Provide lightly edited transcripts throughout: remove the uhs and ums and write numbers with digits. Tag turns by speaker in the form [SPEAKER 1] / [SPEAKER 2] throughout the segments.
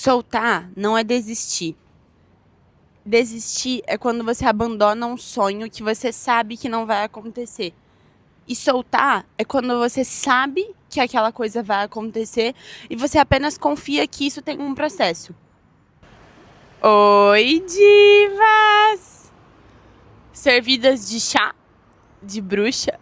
[SPEAKER 1] Soltar não é desistir. Desistir é quando você abandona um sonho que você sabe que não vai acontecer. E soltar é quando você sabe que aquela coisa vai acontecer e você apenas confia que isso tem um processo. Oi, divas! Servidas de chá, de bruxa.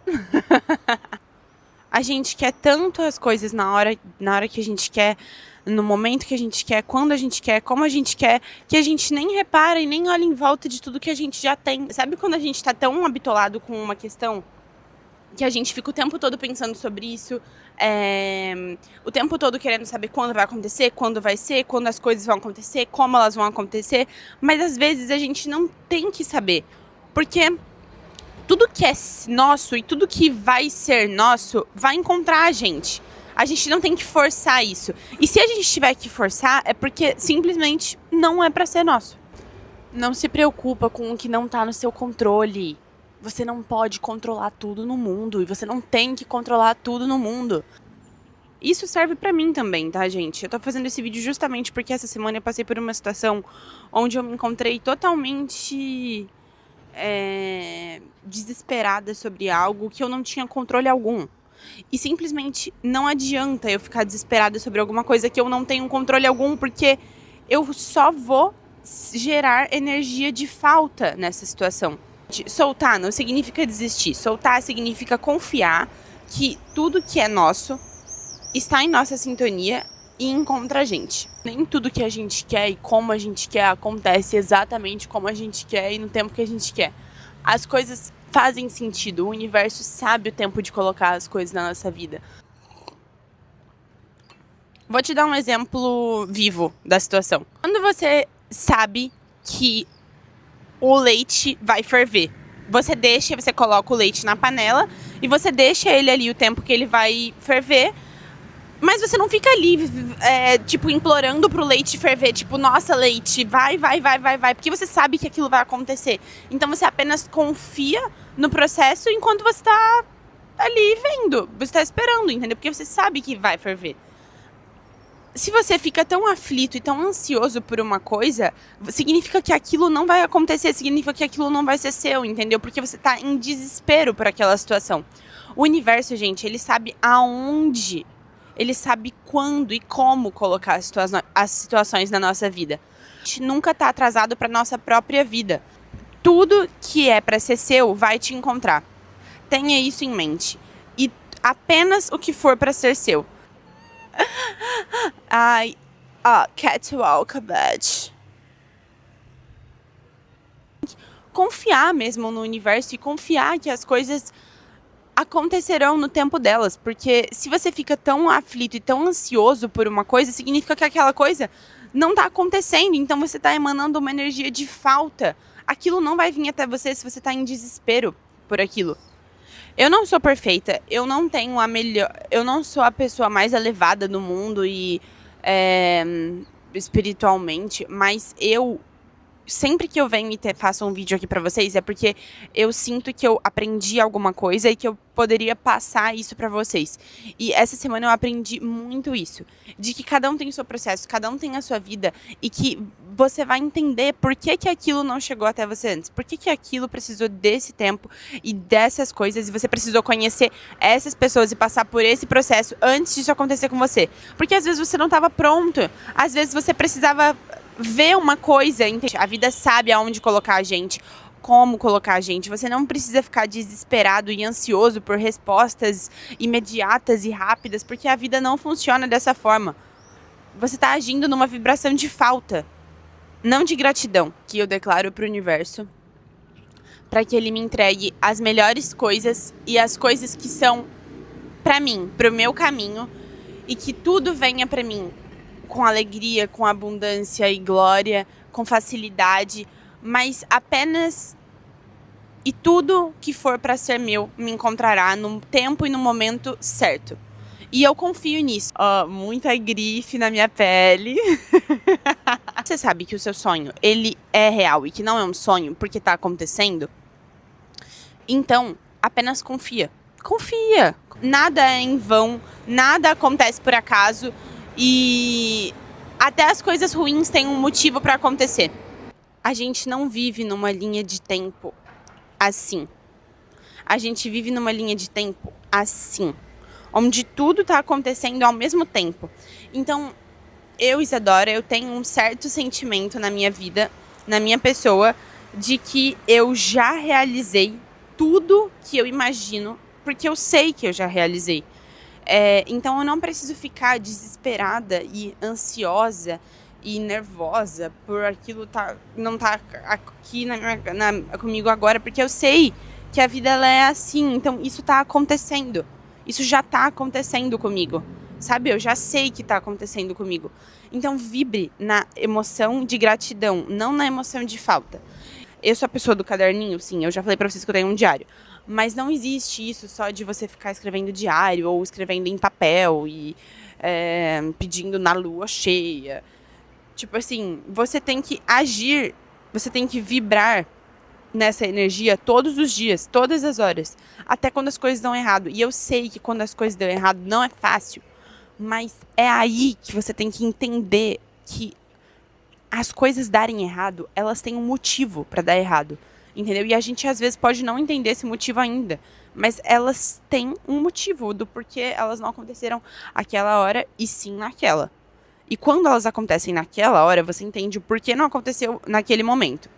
[SPEAKER 1] A gente quer tanto as coisas na hora que a gente quer, no momento que a gente quer, quando a gente quer, como a gente quer, que a gente nem repara e nem olha em volta de tudo que a gente já tem. Sabe quando a gente tá tão habitolado com uma questão que a gente fica o tempo todo pensando sobre isso, o tempo todo querendo saber quando vai acontecer, quando vai ser, quando as coisas vão acontecer, como elas vão acontecer, mas às vezes a gente não tem que saber, porque tudo que é nosso e tudo que vai ser nosso vai encontrar a gente. A gente não tem que forçar isso. E se a gente tiver que forçar, é porque simplesmente não é pra ser nosso. Não se preocupa com o que não tá no seu controle. Você não pode controlar tudo no mundo e você não tem que controlar tudo no mundo. Isso serve pra mim também, tá, gente? Eu tô fazendo esse vídeo justamente porque essa semana eu passei por uma situação onde eu me encontrei totalmente desesperada sobre algo que eu não tinha controle algum. E simplesmente não adianta eu ficar desesperada sobre alguma coisa que eu não tenho controle algum, porque eu só vou gerar energia de falta nessa situação. Soltar não significa desistir. Soltar significa confiar que tudo que é nosso está em nossa sintonia e encontra a gente. Nem tudo que a gente quer e como a gente quer acontece exatamente como a gente quer e no tempo que a gente quer. As coisas fazem sentido, o universo sabe o tempo de colocar as coisas na nossa vida. Vou te dar um exemplo vivo da situação. Quando você sabe que o leite vai ferver, você coloca o leite na panela e você deixa ele ali o tempo que ele vai ferver. Mas você não fica ali, tipo, implorando pro leite ferver. Tipo, nossa, leite, vai. Porque você sabe que aquilo vai acontecer. Então você apenas confia no processo enquanto você tá ali vendo. Você tá esperando, entendeu? Porque você sabe que vai ferver. Se você fica tão aflito e tão ansioso por uma coisa, significa que aquilo não vai acontecer. Significa que aquilo não vai ser seu, entendeu? Porque você tá em desespero por aquela situação. O universo, gente, ele sabe aonde... Ele sabe quando e como colocar as situações na nossa vida. A gente nunca está atrasado para nossa própria vida. Tudo que é para ser seu vai te encontrar. Tenha isso em mente. E apenas o que for para ser seu. Ai, catwalk, bitch. Confiar mesmo no universo e confiar que as coisas acontecerão no tempo delas, porque se você fica tão aflito e tão ansioso por uma coisa, significa que aquela coisa não tá acontecendo, então você tá emanando uma energia de falta. Aquilo não vai vir até você se você tá em desespero por aquilo. Eu não sou perfeita, eu não tenho eu não sou a pessoa mais elevada do mundo e espiritualmente, mas sempre que eu venho e faço um vídeo aqui pra vocês, é porque eu sinto que eu aprendi alguma coisa e que eu poderia passar isso pra vocês. E essa semana eu aprendi muito isso. De que cada um tem o seu processo, cada um tem a sua vida. E que você vai entender por que aquilo não chegou até você antes. Por que aquilo precisou desse tempo e dessas coisas. E você precisou conhecer essas pessoas e passar por esse processo antes disso acontecer com você. Porque às vezes você não estava pronto. Às vezes você precisava ver uma coisa, entende? A vida sabe aonde colocar a gente, como colocar a gente. Você não precisa ficar desesperado e ansioso por respostas imediatas e rápidas, porque a vida não funciona dessa forma. Você está agindo numa vibração de falta, não de gratidão, que eu declaro para o universo, para que ele me entregue as melhores coisas e as coisas que são para mim, para o meu caminho, e que tudo venha para mim com alegria, com abundância e glória, com facilidade, mas apenas e tudo que for para ser meu me encontrará no tempo e no momento certo. E eu confio nisso. Muita grife na minha pele. Você sabe que o seu sonho, ele é real e que não é um sonho porque tá acontecendo? Então, apenas confia. Confia. Nada é em vão, nada acontece por acaso. E Até as coisas ruins têm um motivo pra acontecer. A gente não vive numa linha de tempo assim. A gente vive numa linha de tempo assim, onde tudo tá acontecendo ao mesmo tempo. Então, eu, Isadora, eu tenho um certo sentimento na minha vida, na minha pessoa, de que eu já realizei tudo que eu imagino, porque eu sei que eu já realizei. Então eu não preciso ficar desesperada e ansiosa e nervosa por aquilo não tá aqui comigo agora, porque eu sei que a vida ela é assim, então isso tá acontecendo. Isso já tá acontecendo comigo, sabe? Eu já sei que tá acontecendo comigo. Então vibre na emoção de gratidão, não na emoção de falta. Eu sou a pessoa do caderninho, sim, eu já falei pra vocês que eu tenho um diário. Mas não existe isso só de você ficar escrevendo diário ou escrevendo em papel e pedindo na lua cheia. Tipo assim, você tem que agir, você tem que vibrar nessa energia todos os dias, todas as horas, até quando as coisas dão errado. E eu sei que quando as coisas dão errado não é fácil, mas é aí que você tem que entender que as coisas darem errado, elas têm um motivo pra dar errado, entendeu? E a gente às vezes pode não entender esse motivo ainda, mas elas têm um motivo do porquê elas não aconteceram aquela hora e sim naquela. E quando elas acontecem naquela hora, você entende o porquê não aconteceu naquele momento.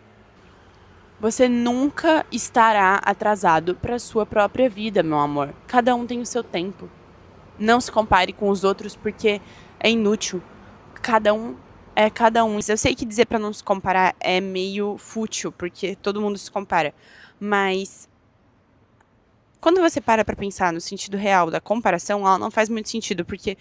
[SPEAKER 1] Você nunca estará atrasado para sua própria vida, meu amor. Cada um tem o seu tempo. Não se compare com os outros porque é inútil. Cada um é cada um. Eu sei que dizer pra não se comparar é meio fútil, porque todo mundo se compara. Mas quando você para pra pensar no sentido real da comparação, ela não faz muito sentido, porque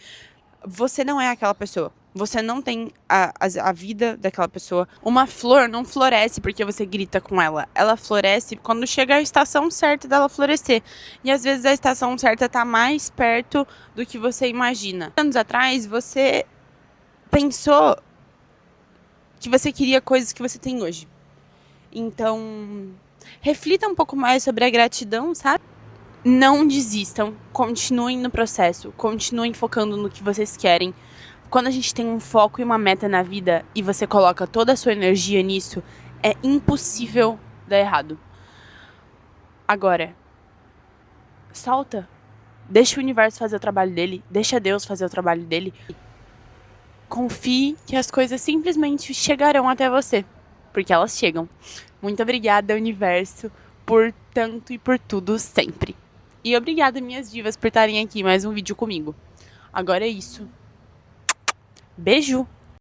[SPEAKER 1] você não é aquela pessoa. Você não tem a vida daquela pessoa. Uma flor não floresce porque você grita com ela. Ela floresce quando chega a estação certa dela florescer. E às vezes a estação certa tá mais perto do que você imagina. Anos atrás, você pensou que você queria coisas que você tem hoje. Então, reflita um pouco mais sobre a gratidão, sabe? Não desistam, continuem no processo, continuem focando no que vocês querem. Quando a gente tem um foco e uma meta na vida e você coloca toda a sua energia nisso, é impossível dar errado. Agora, solta. Deixa o universo fazer o trabalho dele, deixa Deus fazer o trabalho dele. Confie que as coisas simplesmente chegarão até você, porque elas chegam. Muito obrigada, universo, por tanto e por tudo sempre. E obrigada, minhas divas, por estarem aqui mais um vídeo comigo. Agora é isso. Beijo!